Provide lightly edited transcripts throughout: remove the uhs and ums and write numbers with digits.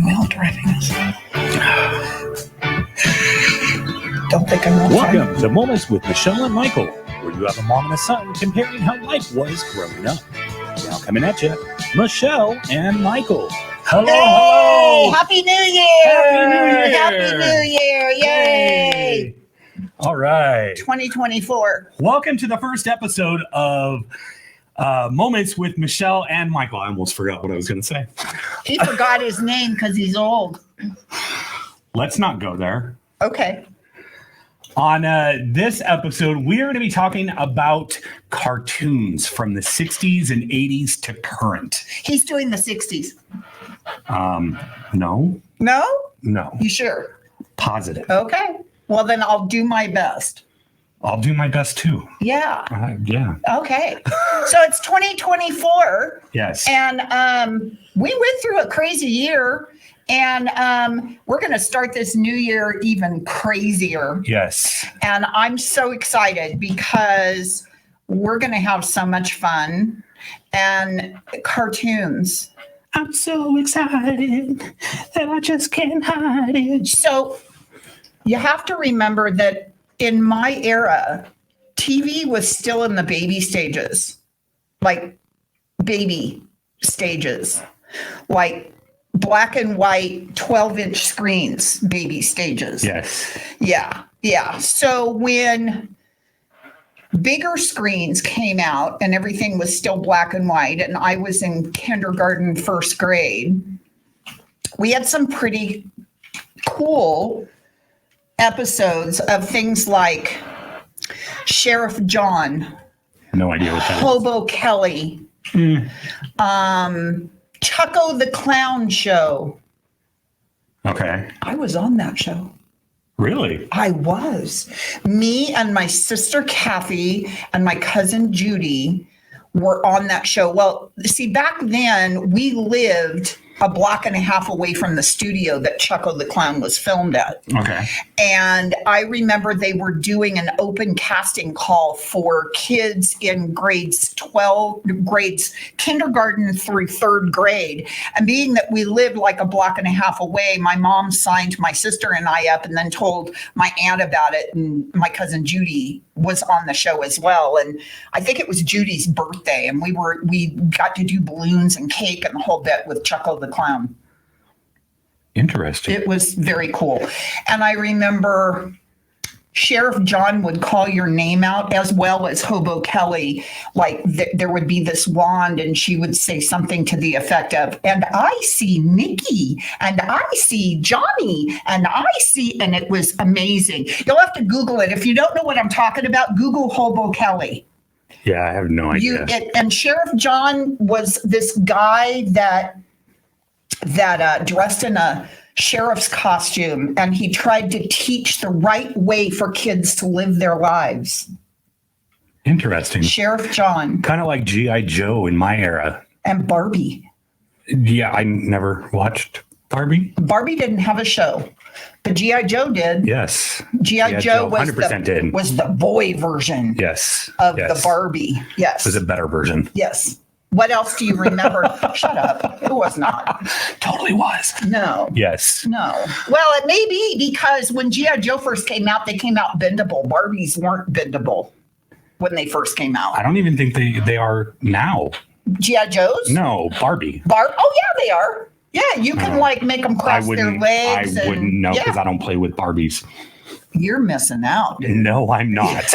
wheel driving us. Don't think I'm Welcome to Moments with Michelle and Michael, where you have a mom and a son comparing how life was growing up. Now coming at you, Michelle and Michael. Hello, Hey, hello. Happy New Year! Happy New Year! Happy New Year! Yay! All right. 2024. Welcome to the first episode of Moments with Michelle and Michael. I almost forgot what I was going to say. He forgot his name because he's old. Let's not go there. Okay. On this episode, we are going to be talking about cartoons from the 60s and 80s to current. He's doing the 60s. No. No? You sure? Positive. Okay. Well, then I'll do my best. I'll do my best too. Yeah. Yeah. Okay. So it's 2024. Yes. And we went through a crazy year. And we're going to start this new year even crazier. Yes. And I'm so excited because we're going to have so much fun and cartoons. I'm so excited that I just can't hide it. So you have to remember that in my era, TV was still in the baby stages, like baby stages, like black and white 12-inch screens, baby stages. Yes. Yeah. So when bigger screens came out and everything was still black and white, and I was in kindergarten, first grade, we had some pretty cool episodes of things like Sheriff John. No idea what that is. Hobo Kelly. Chucko the Clown Show. Okay. I was on that show. Really? I was. Me and my sister Kathy and my cousin Judy were on that show. Well, see, back then we lived a block and a half away from the studio that Chucko the Clown was filmed at. Okay. And I remember they were doing an open casting call for kids in grades kindergarten through third grade. And being that we lived like a block and a half away, my mom signed my sister and I up and then told my aunt about it. And my cousin Judy was on the show as well. And I think it was Judy's birthday. And we got to do balloons and cake and the whole bit with Chucko the Clown. Interesting. It was very cool. And I remember Sheriff John would call your name out as well as Hobo Kelly. Like there would be this wand and she would say something to the effect of, and I see Nikki and I see Johnny and I see, and it was amazing. You'll have to Google it. If you don't know what I'm talking about, Google Hobo Kelly. Yeah, I have no idea. And Sheriff John was this guy that dressed in a sheriff's costume, and he tried to teach the right way for kids to live their lives. Interesting. Sheriff John. Kind of like G.I. Joe in my era. And Barbie. Yeah, I never watched Barbie. Barbie didn't have a show, but G.I. Joe did. Yes. G.I. Joe was 100% was the boy version of the Barbie. Yes. It was a better version. Yes. What else do you remember? Shut up. It was not. Totally was. No. Yes. No. Well, it may be because when G.I. Joe first came out, they came out bendable. Barbies weren't bendable when they first came out. I don't even think they are now. G.I. Joes? No, Barbie. Oh, yeah, they are. Yeah, you can make them cross their legs. I wouldn't know because I don't play with Barbies. You're missing out. No, I'm not.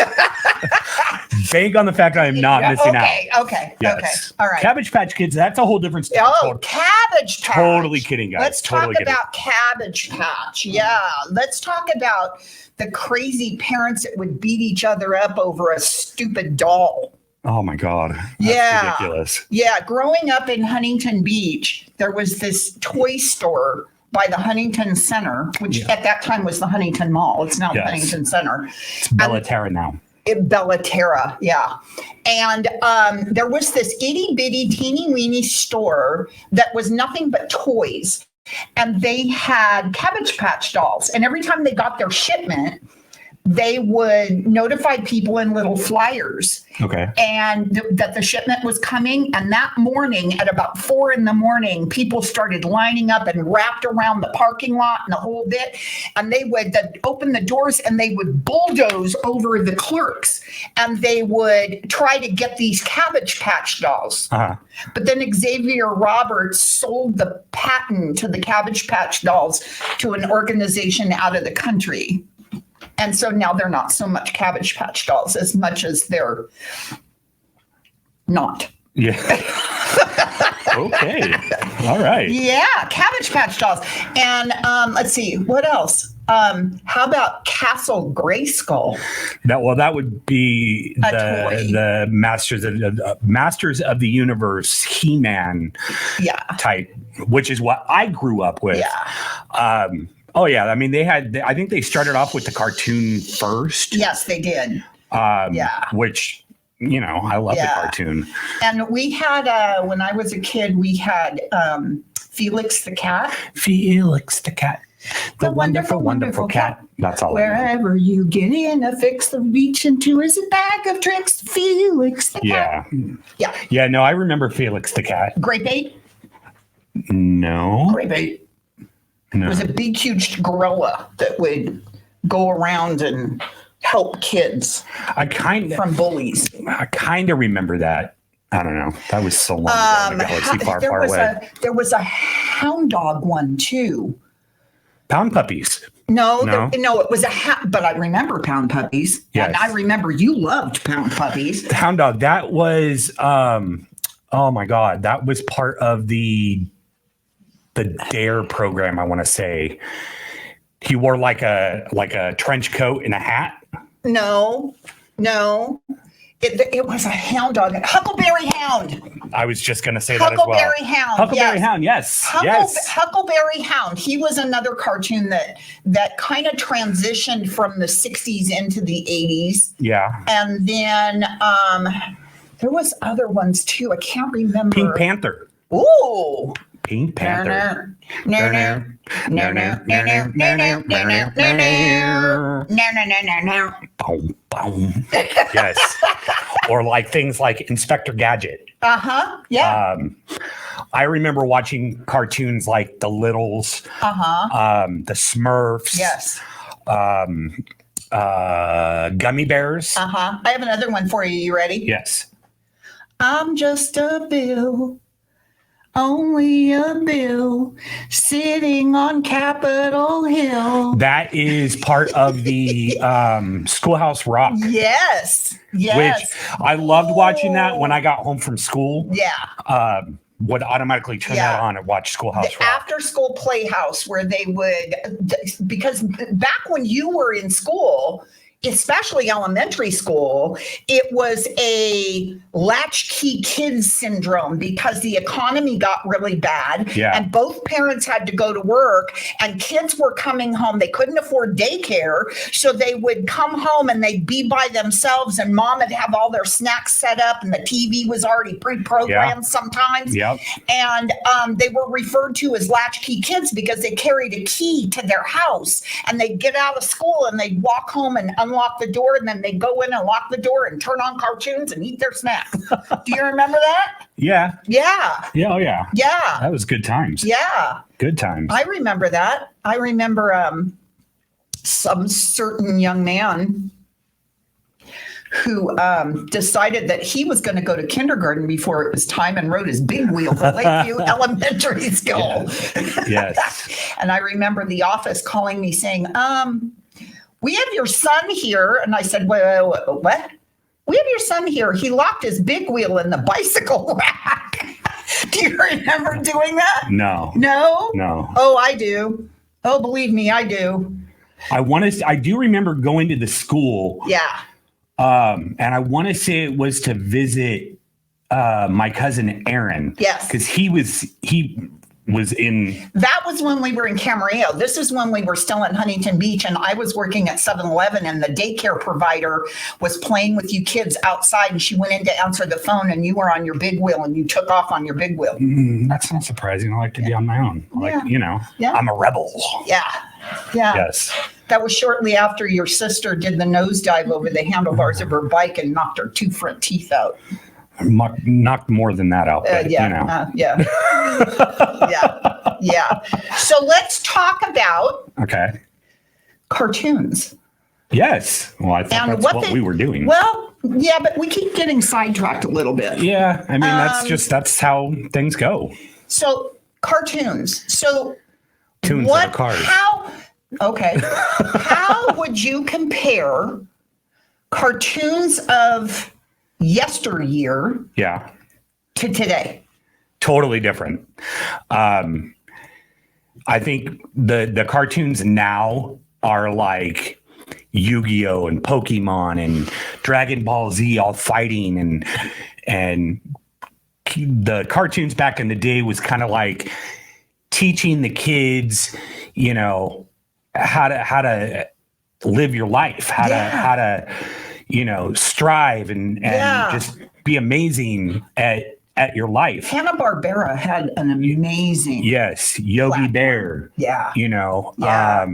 Bank on the fact I am not missing out. Okay. Yes. Okay. All right. Cabbage Patch Kids, that's a whole different story. Oh, Cabbage Patch. Totally kidding, guys. Let's totally talk about Cabbage Patch. Yeah. Let's talk about the crazy parents that would beat each other up over a stupid doll. Oh, my God. That's ridiculous. Yeah. Growing up in Huntington Beach, there was this toy store by the Huntington Center, which at that time was the Huntington Mall. It's now the Huntington Center. It's Bellaterra now. Bellaterra, yeah. And there was this itty bitty teeny weeny store that was nothing but toys. And they had Cabbage Patch dolls. And every time they got their shipment, they would notify people in little flyers Okay. and that the shipment was coming. And that morning at about 4 a.m, people started lining up and wrapped around the parking lot and the whole bit. And they would open the doors and they would bulldoze over the clerks and they would try to get these Cabbage Patch dolls. Uh-huh. But then Xavier Roberts sold the patent to the Cabbage Patch dolls to an organization out of the country. And so now they're not so much Cabbage Patch dolls as much as they're not. Yeah. Okay. All right. Yeah, Cabbage Patch dolls. And let's see, what else? How about Castle Grayskull? That would be A toy. the Masters of the Universe He-Man Yeah. type, which is what I grew up with. Yeah. Oh yeah, I mean I think they started off with the cartoon first. Yes, they did. Yeah. Which, I love the Yeah. cartoon. And we had, when I was a kid, we had Felix the cat. Felix the cat. The wonderful, wonderful cat. That's all. I know. Wherever you get in a fix, the reach into his bag of tricks. Felix the cat. Yeah. Yeah. Yeah, no, I remember Felix the cat. Grape Ape. No. Grape Ape. No. It was a big, huge gorilla that would go around and help kids I kind from bullies. of remember that. I don't know. That was so long ago in the galaxy far, far away. There was a hound dog one too. Pound puppies. No, No? it was but I remember Pound Puppies. Yes. And I remember you loved Pound Puppies. The hound dog. That was oh my God. That was part of the DARE program, I want to say. He wore like a trench coat and a hat. No. It was a hound dog. Huckleberry Hound. I was just going to say that as well. Huckleberry Hound. Huckleberry yes. Hound, yes. Yes. Huckleberry Hound. He was another cartoon that kind of transitioned from the 60s into the 80s. Yeah. And then there was other ones too. I can't remember. Pink Panther. Ooh. Pink Panther. No. Boom, boom. Yes. Or like things like Inspector Gadget. Uh-huh. Yeah. I remember watching cartoons like The Littles, the Smurfs, Yes. Gummy Bears. Uh-huh. I have another one for you. You ready? Yes. I'm just a bill, only a bill, sitting on Capitol Hill. That is part of the Schoolhouse Rock, Yes. which I loved watching that when I got home from school. Yeah. Would automatically turn Yeah. that on and watch Schoolhouse The Rock. after school playhouse where they would, because back when you were in school, especially elementary school, it was a latchkey kids syndrome because the economy got really bad Yeah. and both parents had to go to work and kids were coming home. They couldn't afford daycare. So they would come home and they'd be by themselves and mom would have all their snacks set up and the TV was already pre-programmed sometimes. Yep. And they were referred to as latchkey kids because they carried a key to their house and they'd get out of school and they'd walk home and unlock the door and then they'd go in and lock the door and turn on cartoons and eat their snacks. Do you remember that? Yeah. Yeah. Yeah. Oh, yeah. Yeah. That was good times. Yeah. Good times. I remember that. I remember some certain young man who decided that he was going to go to kindergarten before it was time and rode his big wheel to Lakeview Elementary School. Yes. And I remember the office calling me saying, we have your son here. And I said, what? We have your son here. He locked his big wheel in the bicycle rack. Do you remember doing that? No. No? No. Oh, I do. Oh, believe me, I do. I do remember going to the school. Yeah. And I want to say it was to visit my cousin Aaron. Yes. Because he was in. That was when we were in Camarillo. This is when we were still in Huntington Beach, and I was working at 7-Eleven, and the daycare provider was playing with you kids outside, and she went in to answer the phone, and you were on your big wheel, and you took off on your big wheel. That's not surprising. I like to be on my own. Yeah. Yeah. Yeah. I'm a rebel. Yeah. Yeah. Yes. That was shortly after your sister did the nosedive over the handlebars of her bike and knocked her 2 front teeth out. Knocked more than that out, but Yeah, you know. yeah. So let's talk about Okay. cartoons. Yes. Well, I thought And that's what we were doing. Well, yeah, but we keep getting sidetracked a little bit. Yeah, I mean that's how things go. So cartoons. So Tunes what? of cars. How would you compare cartoons of yesteryear Yeah. to today? Totally different. I think the cartoons now are like Yu-Gi-Oh and Pokemon and Dragon Ball Z all fighting and the cartoons back in the day was kind of like teaching the kids, you know, how to live your life, how to you know, strive and just be amazing at your life. Hanna-Barbera had an amazing Yes, Yogi platform. Bear. Yeah. You know, Yeah.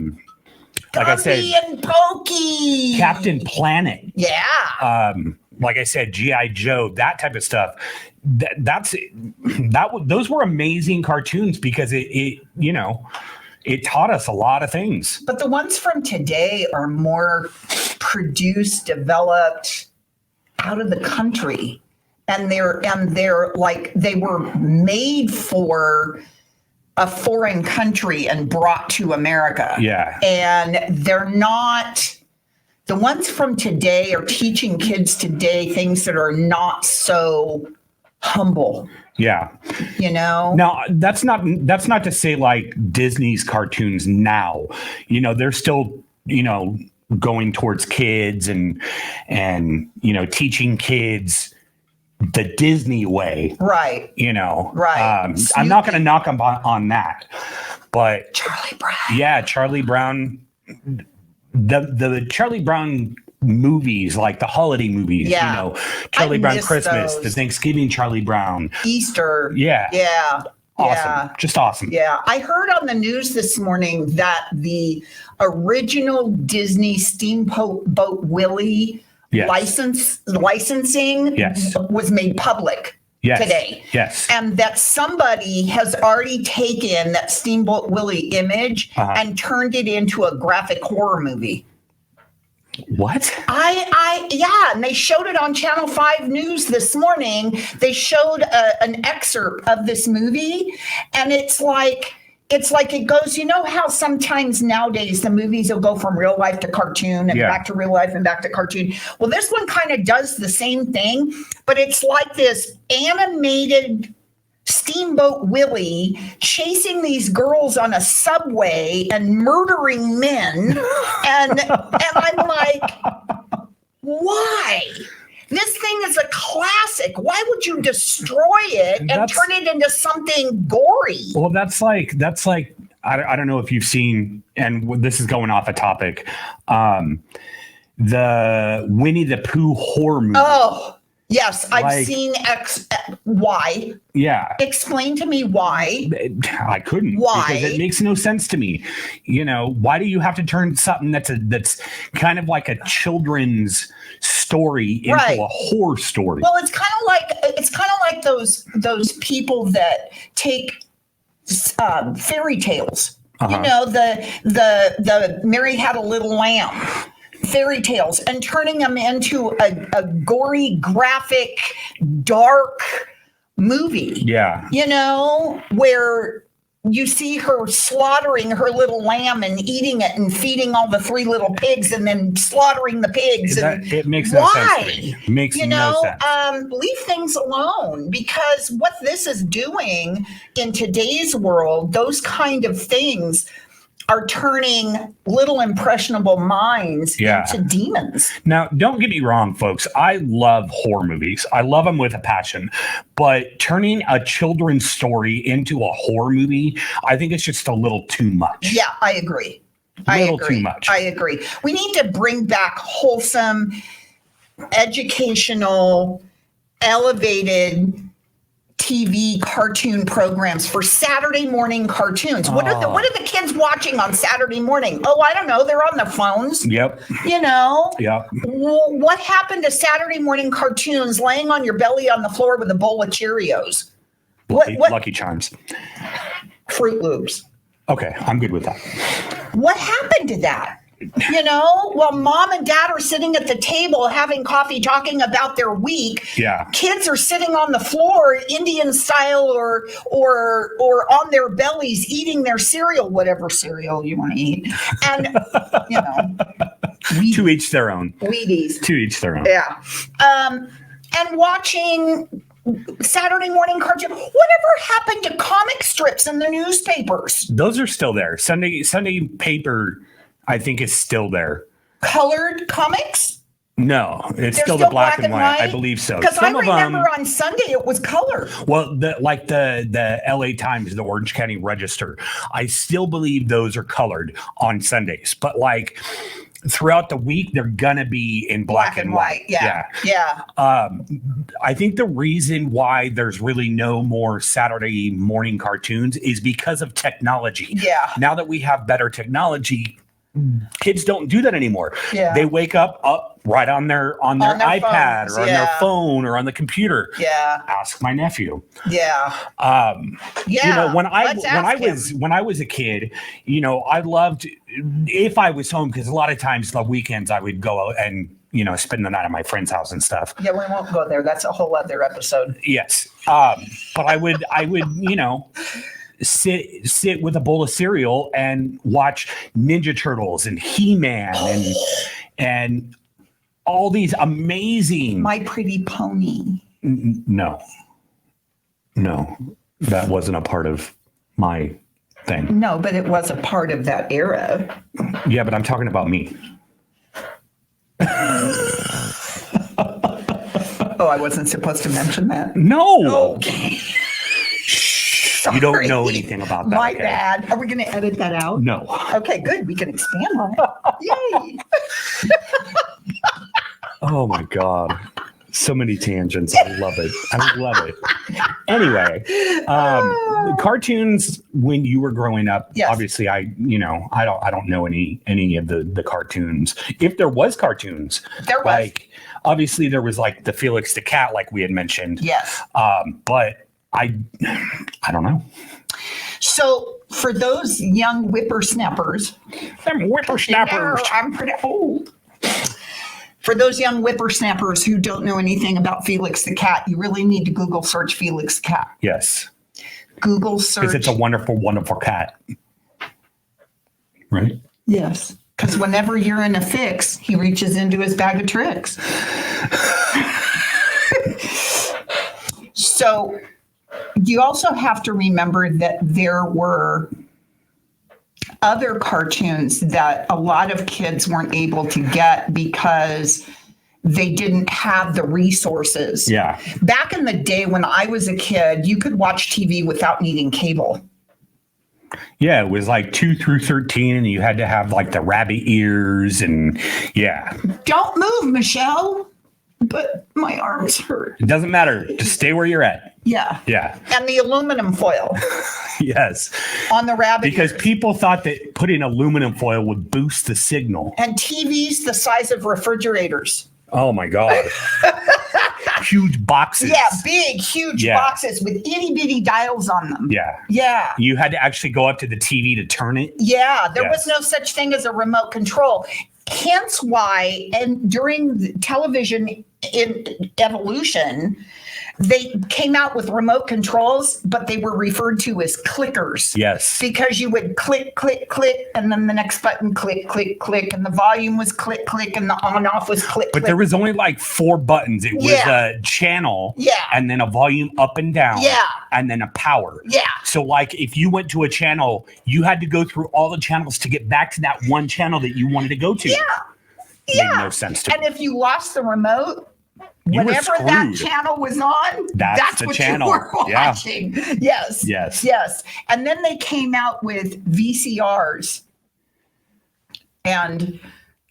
like I said, Gumby and Pokey. Captain Planet. Yeah. Like I said, G.I. Joe, that type of stuff. Those were amazing cartoons because it you know, it taught us a lot of things. But the ones from today are more produced, developed out of the country. And they're like they were made for a foreign country and brought to America. Yeah. And they're not, the ones from today are teaching kids today things that are not so humble, Yeah. you know? Now, that's not to say like Disney's cartoons now, you know, they're still, you know, going towards kids and you know, teaching kids the Disney way. Right. You know. Right. I'm not going to knock on that. But Charlie Brown. yeah, Charlie Brown, the Charlie Brown movies, like the holiday movies, Yeah. you know, Charlie Brown miss Christmas, those. the Thanksgiving Charlie Brown. Easter. Yeah. Yeah. Awesome. Yeah. Just awesome. Yeah. I heard on the news this morning that the original Disney Steamboat Willie Yes. licensing Yes. was made public Yes. today. Yes. And that somebody has already taken that Steamboat Willie image and turned it into a graphic horror movie. What? Yeah, and they showed it on Channel 5 News this morning. They showed an excerpt of this movie, and it's like it goes, you know how sometimes nowadays the movies will go from real life to cartoon and back to real life and back to cartoon. Well, this one kind of does the same thing, but it's like this animated Steamboat Willie chasing these girls on a subway and murdering men. And I'm like, why? This thing is a classic. Why would you destroy it and turn it into something gory? Well, that's like I don't know if you've seen, and this is going off a topic, the Winnie the Pooh horror movie. Oh, yes, I've Like- seen why. Yeah. Explain to me why. I couldn't. Why? Because it makes no sense to me. You know, why do you have to turn something that's kind of like a children's story into Right. a horror story? Well, it's kind of like those people that take fairy tales. You know, the Mary Had a Little Lamb fairy tales, and turning them into a gory, graphic, dark movie. Yeah. You know, where you see her slaughtering her little lamb and eating it and feeding all the 3 little pigs and then slaughtering the pigs. It makes no sense to me. It makes no sense. Leave things alone, because what this is doing in today's world, those kind of things are turning little impressionable minds into demons. Now, don't get me wrong, folks. I love horror movies. I love them with a passion. But turning a children's story into a horror movie, I think it's just a little too much. Yeah, I agree. Too much. I agree. We need to bring back wholesome, educational, elevated TV cartoon programs for Saturday morning cartoons. What are the kids watching on Saturday morning? Oh, I don't know. They're on their phones. Yep. You know. Yep. What happened to Saturday morning cartoons laying on your belly on the floor with a bowl of Cheerios? What Lucky Charms. Fruit Loops. Okay, I'm good with that. What happened to that? You know, while mom and dad are sitting at the table having coffee, talking about their week. Yeah. Kids are sitting on the floor, Indian style, or on their bellies, eating their cereal, whatever cereal you want to eat, and you know, To each their own. Wheaties. To each their own. Yeah. And watching Saturday morning cartoon. Whatever happened to comic strips in the newspapers? Those are still there. Sunday paper, I think, is still there. Colored comics? No, it's They're still the black and white. I believe so. Because I Some of remember them, on Sunday it was color. well, the LA Times, the Orange County Register, I still believe those are colored on Sundays. But like throughout the week, they're gonna be in black and white. Yeah. I think the reason why there's really no more Saturday morning cartoons is because of technology. Yeah. Now that we have better technology, kids don't do that anymore. Yeah. They wake up right on their iPad phones, or on their phone or on the computer. Yeah. Ask my nephew. Yeah. You know, when I was a kid, you know, I loved if I was home, because a lot of times the weekends I would go out and, you know, spend the night at my friend's house and stuff. Yeah, we won't go there. That's a whole other episode. Yes. But I would, you know, sit with a bowl of cereal and watch Ninja Turtles and He-Man and all these amazing. My Pretty Pony. No, that wasn't a part of my thing. No, but it was a part of that era. Yeah, but I'm talking about me. Oh, I wasn't supposed to mention that. No. Okay. You don't know anything about that. My okay? bad. Are we going to edit that out? No. Okay, good. We can expand on it. Yay. Oh my God. So many tangents. I love it. Anyway, cartoons when you were growing up, yes. Obviously I don't know any of the cartoons. If there was cartoons, there was. Like obviously there was like the Felix the Cat, like we had mentioned. Yes. But I don't know. So for those young whippersnappers, I'm pretty old. For those young whippersnappers who don't know anything about Felix the Cat, you really need to Google search Felix the Cat. Yes. Google search. Because it's a wonderful, wonderful cat. Right? Yes. Because whenever you're in a fix, he reaches into his bag of tricks. So you also have to remember that there were other cartoons that a lot of kids weren't able to get because they didn't have the resources. Yeah. Back in the day when I was a kid, you could watch TV without needing cable. Yeah, it was like 2 through 13, and you had to have like the rabbit ears, and yeah. Don't move, Michelle. But my arms hurt. It doesn't matter. Just stay where you're at. Yeah. Yeah. And the aluminum foil. Yes. On the rabbit because ears. People thought that putting aluminum foil would boost the signal. And TVs the size of refrigerators. Oh my God. Huge boxes. Yeah, big, huge boxes with itty bitty dials on them. Yeah. Yeah. You had to actually go up to the TV to turn it. Yeah, there was no such thing as a remote control. Hence why, and during television in evolution, they came out with remote controls, but they were referred to as clickers. Yes. Because you would click, click, click, and then the next button, click, click, click, and the volume was click, click, and the on-off was click, But click. there was only like 4 buttons. It was a channel. Yeah. And then a volume up and down. Yeah. And then a power. Yeah. So like if you went to a channel, you had to go through all the channels to get back to that one channel that you wanted to go to. Yeah. Made no sense to me. And if you lost the remote, You were whenever that screwed. channel was on, that's the what channel. you were watching. Yes. Yes. Yes. And then they came out with VCRs. And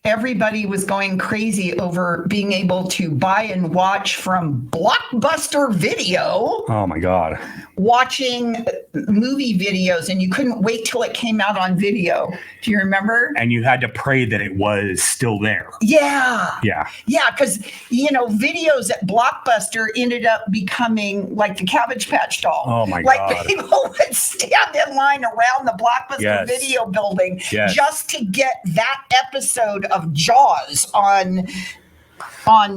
everybody was going crazy over being able to buy and watch from Blockbuster Video, Oh my God. watching movie videos, and you couldn't wait till it came out on video. Do you remember? And you had to pray that it was still there. Yeah. Yeah. Yeah, because, videos at Blockbuster ended up becoming like the Cabbage Patch Doll. Oh, my like God. people would stand in line around the Blockbuster Yes. video building Yes. just to get that episode of Jaws on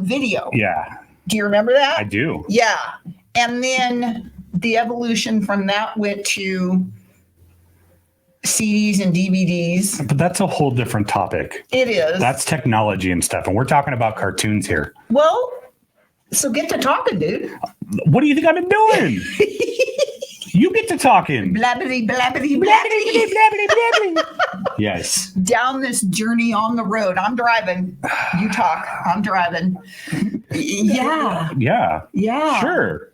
video. Yeah. Do you remember that? I do. Yeah. And then the evolution from that went to CDs and DVDs. But that's a whole different topic. It is. That's technology and stuff. And we're talking about cartoons here. Well, so get to talking, dude. What do you think I've been doing? You get to talking. Blabbity, blabbity, blabbity. Yes. Down this journey on the road. I'm driving. You talk. I'm driving. Yeah. Yeah. Yeah. Sure.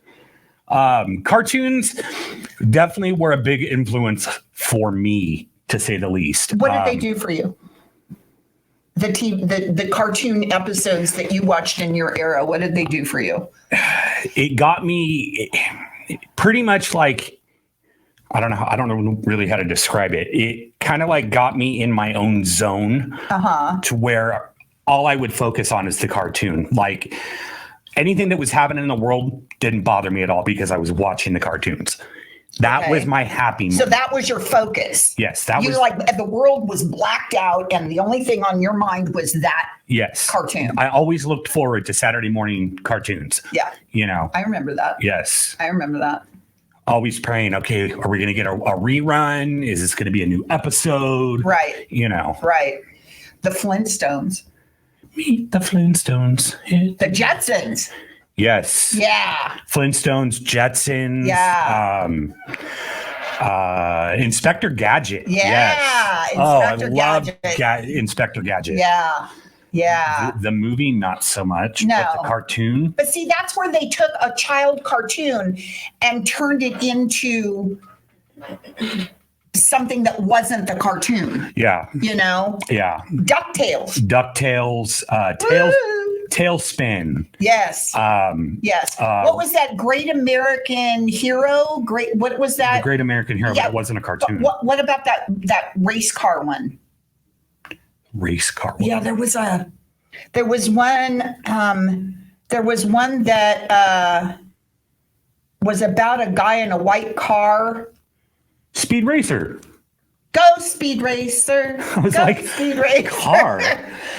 Cartoons definitely were a big influence for me, to say the least. What did they do for you? The cartoon episodes that you watched in your era, what did they do for you? It got me pretty much like, I don't know really how to describe it. It kind of like got me in my own zone to where all I would focus on is the cartoon. Like anything that was happening in the world didn't bother me at all because I was watching the cartoons. That Okay. was my happy So moment. that was your focus. Yes, that You was were like the world was blacked out, and the only thing on your mind was that yes. cartoon. I always looked forward to Saturday morning cartoons. Yeah, I remember that. Yes. I remember that. Always praying, okay, are we going to get a rerun? Is this going to be a new episode? Right, right. The Flintstones, Meet the Flintstones. the Jetsons. Yes. Yeah, Flintstones, Jetsons. Yeah. Inspector Gadget. Yeah, Yes. Inspector I love Gadget. Inspector Gadget. yeah, yeah. The movie, not so much. No. But the cartoon. But see, that's where they took a child cartoon and turned it into something that wasn't the cartoon. Yeah. Yeah. DuckTales. DuckTales. Woo! Tailspin. Yes. Yes. What was that Great American Hero? What was The that? Great American Hero, Yeah. but it wasn't a cartoon. What about that race car one? Race car. Yeah, there was one that was about a guy in a white car. Speed Racer. Go Speed Racer. I was Go like, Speed Racer. car.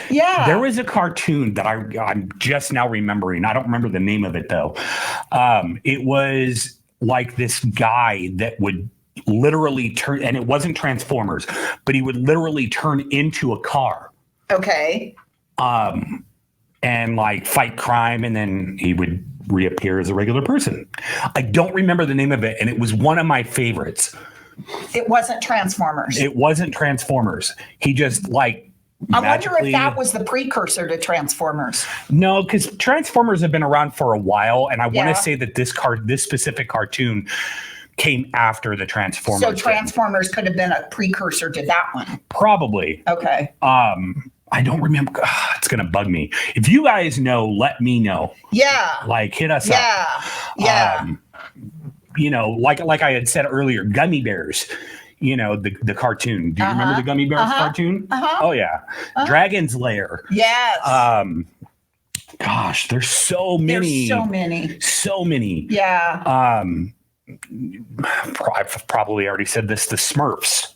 Yeah. There was a cartoon that I'm just now remembering. I don't remember the name of it though. It was like this guy that would literally turn, and it wasn't Transformers, but he would literally turn into a car Okay. and like fight crime, and then he would reappear as a regular person. I don't remember the name of it, and it was one of my favorites. It wasn't Transformers. It wasn't Transformers. He just like I wonder magically- if that was the precursor to Transformers. No, because Transformers have been around for a while, and I want Yeah. to say that this specific cartoon came after the Transformers. So thing. Transformers could have been a precursor to that one. Probably. Okay. I don't remember. It's gonna bug me. If you guys know, let me know. Yeah. Like hit us up. Yeah. Yeah. Like I had said earlier, Gummy Bears. The cartoon. Do you remember the Gummy Bears cartoon? Oh yeah. Dragon's Lair. Yes. Gosh, there's so many. There's so many. So many. Yeah. I've probably already said this. The Smurfs.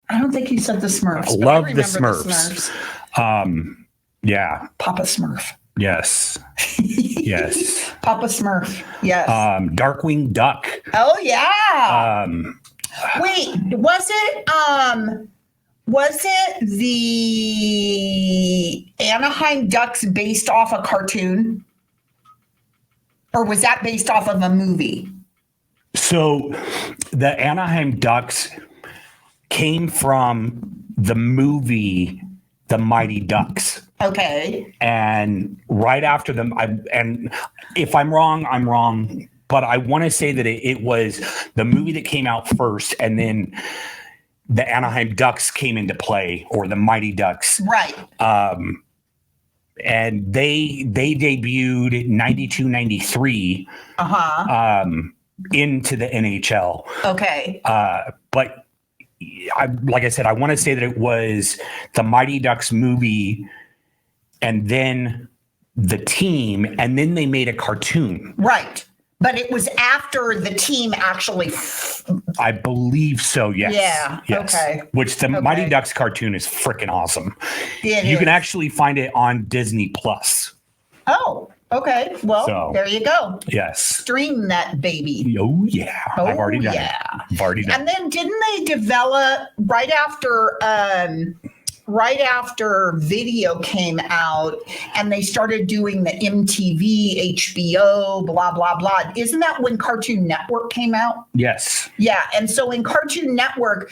I don't think you said the Smurfs. but Love I the remember Smurfs. Yeah. Papa Smurf. Yes. Yes. Papa Smurf. Yes. Darkwing Duck. Oh yeah. Um, Wait, was it the Anaheim Ducks based off a cartoon? Or was that based off of a movie? so the Anaheim Ducks came from the movie The Mighty Ducks. Okay. And right after them, and if I'm wrong, I'm wrong. But I want to say that it was the movie that came out first, and then the Anaheim Ducks came into play, or the Mighty Ducks. Right. And they debuted in 92, 93 into the NHL. Okay. But like I said, I want to say that it was the Mighty Ducks movie and then the team, and then they made a cartoon. Right. But it was after the team actually. I believe so, yes. Yeah, Yes. okay. Which the Mighty Ducks cartoon is freaking awesome. You can actually find it on Disney Plus. Oh, okay. Well, So, there you go. Yes. Stream that baby. Oh, yeah. I've already done it. I've already done And then didn't they develop right after video came out and they started doing the MTV, HBO, blah, blah, blah. Isn't that when Cartoon Network came out? Yes. Yeah. And so in Cartoon Network,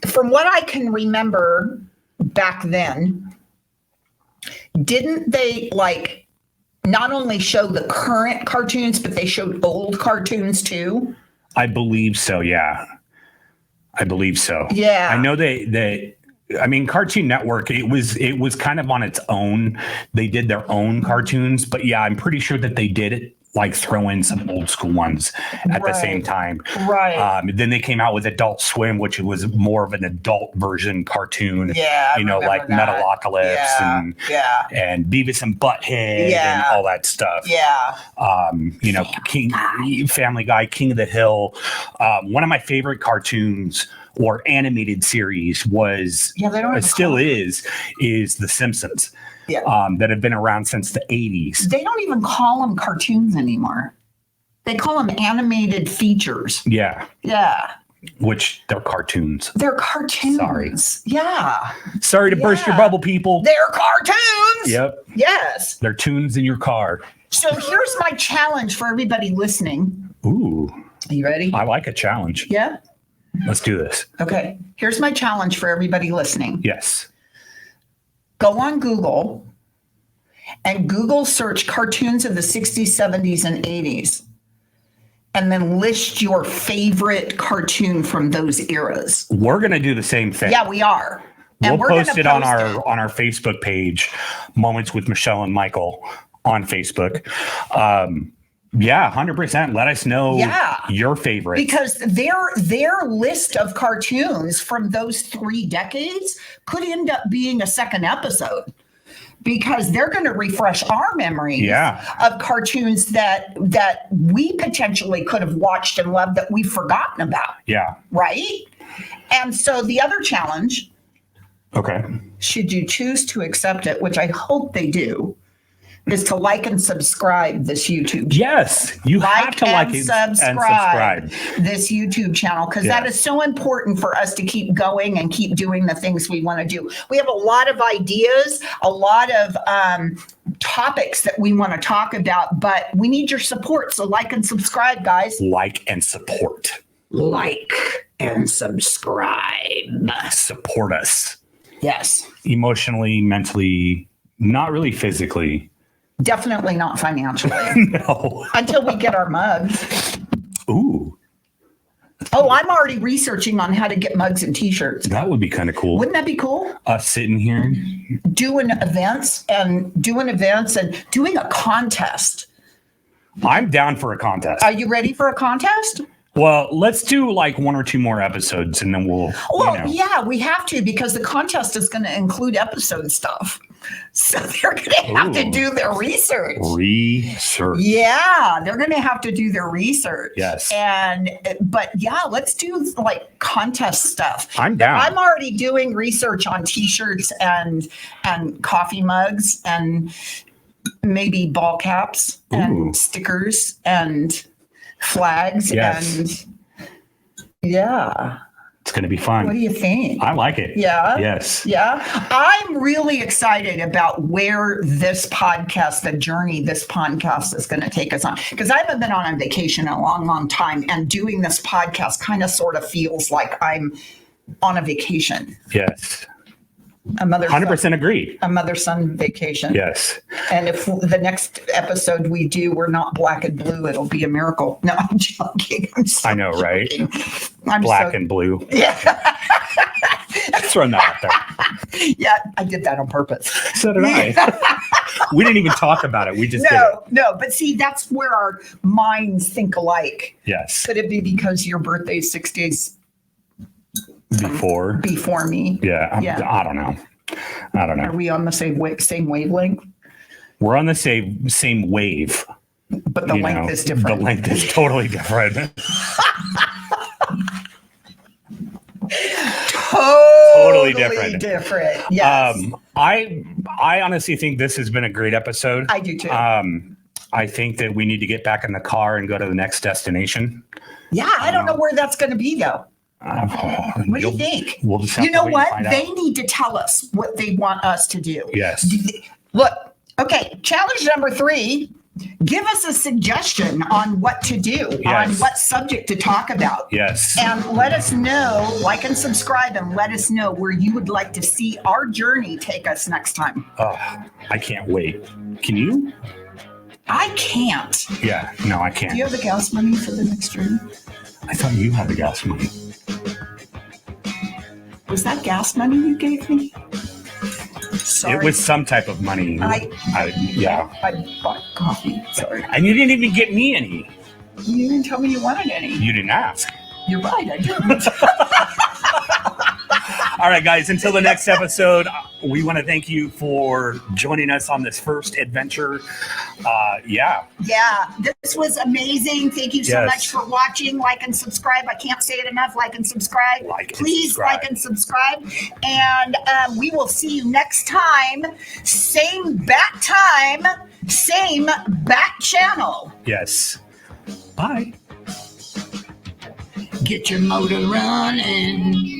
from what I can remember back then, didn't they like not only show the current cartoons, but they showed old cartoons too? I believe so, yeah. I believe so. Yeah. I know I mean, Cartoon Network, it was kind of on its own. They did their own cartoons, but yeah, I'm pretty sure that they did it, like throw in some old school ones at the same time. Right. Then they came out with Adult Swim, which was more of an adult version cartoon. Yeah. Like Metalocalypse and Beavis and Butthead and all that stuff. Yeah. Family Guy, King of the Hill. One of my favorite cartoons or animated series was, still is The Simpsons. Yeah. That have been around since the 80s. They don't even call them cartoons anymore. They call them animated features. Yeah. Yeah. Which they're cartoons. They're cartoons. Sorry. Yeah. Sorry to burst your bubble, people. They're cartoons. Yep. Yes. They're tunes in your car. So here's my challenge for everybody listening. Ooh. Are you ready? I like a challenge. Yeah. Let's do this. Okay. Here's my challenge for everybody listening. Yes. Go on Google and Google search cartoons of the 60s, 70s, and 80s. And then list your favorite cartoon from those eras. We're going to do the same thing. Yeah, we are. And We'll post it on our Facebook page, Moments with Michelle and Michael on Facebook. 100%. Let us know your favorite. Because their list of cartoons from those 3 decades could end up being a second episode. Because they're going to refresh our memories of cartoons that we potentially could have watched and loved that we've forgotten about. Yeah. Right? And so the other challenge, okay, should you choose to accept it, which I hope they do, is to like and subscribe this YouTube channel. Yes, you have to like and subscribe this YouTube channel, because that is so important for us to keep going and keep doing the things we want to do. We have a lot of ideas, a lot of topics that we want to talk about, but we need your support. So like and subscribe, guys. Like and support. Like and subscribe. Support us. Yes. Emotionally, mentally, not really physically. Definitely not financially. No. Until we get our mugs. Ooh. Oh, I'm already researching on how to get mugs and t-shirts. That would be kind of cool. Wouldn't that be cool? Us sitting here. Doing events and doing a contest. I'm down for a contest. Are you ready for a contest? Well, let's do like 1 or 2 more episodes and then we'll. Yeah, we have to, because the contest is going to include episode stuff. So they're going to have to do their research. Yeah, they're going to have to do their research. Yes. But let's do like contest stuff. I'm down. I'm already doing research on t-shirts and coffee mugs and maybe ball caps and stickers and flags and it's going to be fun. What do you think? I like it. Yeah. Yes. Yeah. I'm really excited about where this podcast, the journey this podcast is going to take us on, because I haven't been on a vacation in a long, long time, and doing this podcast kind of sort of feels like I'm on a vacation. Yes. A mother 100% agree. a mother-son vacation. Yes. And if the next episode we do, we're not black and blue, it'll be a miracle. No, I'm joking. I know, right? I'm Black and blue. Yeah. Throwing that out there. Yeah, I did that on purpose. So did I. We didn't even talk about it. We just did it. No, but see, that's where our minds think alike. Yes. Could it be because your birthday's 6 days Before. before me? Yeah. I don't know. Are we on the same wavelength? We're on the same wave. But the length is different. The length is totally different. Totally different. Yes. I honestly think this has been a great episode. I do too. I think that we need to get back in the car and go to the next destination. Yeah, I don't know where that's going to be though. What do you think? We'll just have You to know wait and what? find out. They need to tell us what they want us to do. Yes. Look, okay, challenge number 3. Give us a suggestion on what to do, on Yes. what subject to talk about. Yes. And let us know, like and subscribe, and let us know where you would like to see our journey take us next time. Oh, I can't wait. Can you? I can't. Yeah. No, I Do can't. you have the gas money for the next journey? I thought you had the gas money. Was that gas money you gave me? Sorry. It was some type of money. Yeah. I bought coffee. Sorry. And you didn't even get me any. You didn't tell me you wanted any. You didn't ask. You're right, I didn't. All right, guys, until the next episode, we want to thank you for joining us on this first adventure. Yeah. This was amazing. Thank you so Yes. much for watching. Like and subscribe. I can't say it enough. Like and subscribe. Please like and subscribe. And we will see you next time. Same bat time, same bat channel. Yes. Bye. Get your motor running.